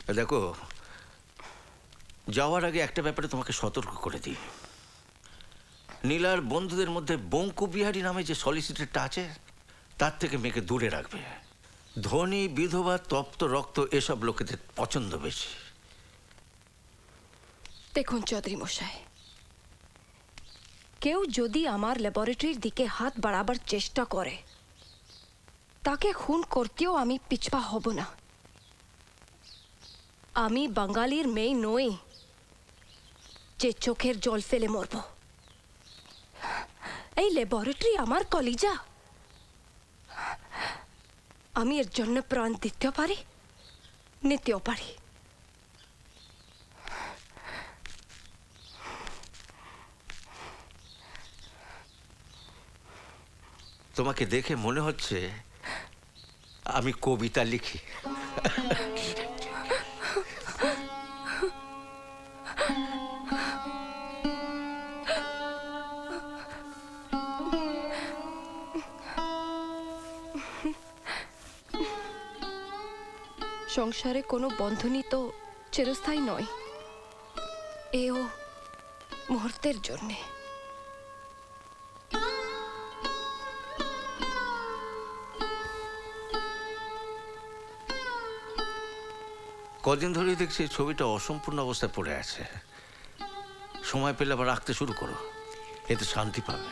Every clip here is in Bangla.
দেখো, যাওয়ার আগে একটা ব্যাপারে তোমাকে সতর্ক করে দিই। নীলার বন্ধুদের মধ্যে বঙ্কু বিহারী নামে যে সলিসিটারটা আছে, তার থেকে মেয়েকে দূরে রাখবে। ধনী, বিধবা, তপ্ত রক্ত এসব লোকেদের পছন্দ বেশি। দেখুন চৌধুরী মশাই, কেউ যদি আমার ল্যাবরেটরির দিকে হাত বাড়াবার চেষ্টা করে, তাকে খুন করতেও আমি পিছপা হব না। আমি বাঙালির মেয়ে নই যে চোখের জল ফেলে মরব। এই ল্যাবরেটরি আমার কলিজা। আমি এর জন্য প্রাণ দিতেও পারি, নিতেও পারি। তোমাকে দেখে মনে হচ্ছে আমি কবিতা লিখি। সংসারে কোনো বন্ধনই তো চিরস্থায়ী নয়, এও মুহূর্তের জন্যে। কদিন ধরেই দেখছি ছবিটা অসম্পূর্ণ অবস্থায় পড়ে আছে। সময় পেলে আবার আঁকতে শুরু করো, এতে শান্তি পাবে।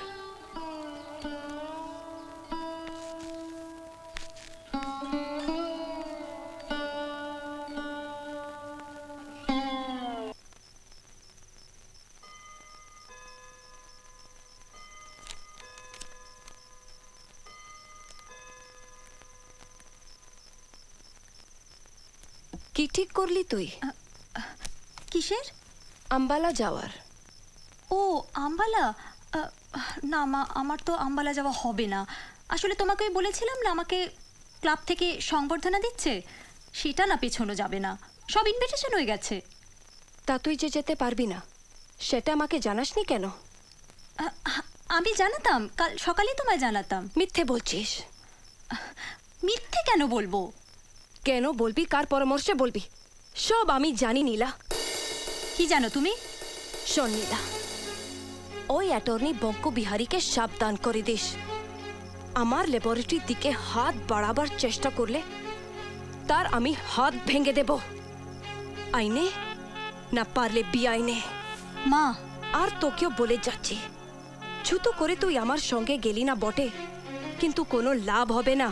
কি ঠিক করলি তুই? কিসের? আম্বালা যাওয়ার। ও আম্বালা। না মা, আমার তো আম্বালা যাওয়া হবে না। আসলে তোমাকে ওই বলেছিলাম না, আমাকে ক্লাব থেকে সংবর্ধনা দিচ্ছে, সেটা না পেছনো যাবে না, সব ইনভিটেশন হয়ে গেছে। তা তুই যে যেতে পারবি না, সেটা আমাকে জানাসনি কেন? আমি জানাতাম, কাল সকালে তোমায় জানাতাম। মিথ্যে বলছিস। মিথ্যে কেন বলবো? কেন বলবি? কার পরামর্শে বলবি? সব আমি জানি নীলা। কি জানো তুমি? শোন নীলা, ওই অ্যাটর্নি বঙ্কু বিহারীকে সাবধান করে দিস। আমার ল্যাবরেটরির দিকে হাত বাড়াবার চেষ্টা করলে তার আমি হাত ভেঙে দেব, আইনে না পারলে বিআইনে। মা, আর তোকেও বলে যাচ্ছি, ছুতো করে তুই আমার সঙ্গে গেলি না বটে, কিন্তু কোনো লাভ হবে না।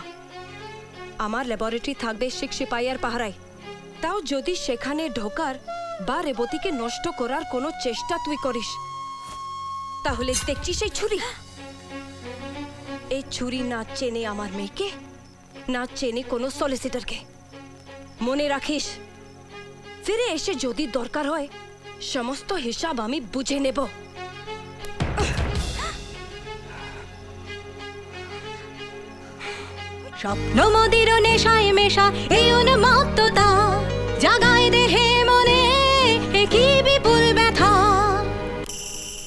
আমার ল্যাবরেটরি থাকবে শিক্ষিপাইয়ার পাহারায়। তাও যদি সেখানে ঢোকার বা রেবতীকে নষ্ট করার কোনো চেষ্টা তুই করিস, তাহলে দেখছিস এই ছুরি, এই ছুরি না চেনে আমার মেয়েকে, না চেনে কোনো সলিসিটারকে। মনে রাখিস, ফিরে এসে যদি দরকার হয় সমস্ত হিসাব আমি বুঝে নেব। স্বপ্ন মদির নেশায় মেশা এই উন্মত্ততা জাগায় দেহে মনে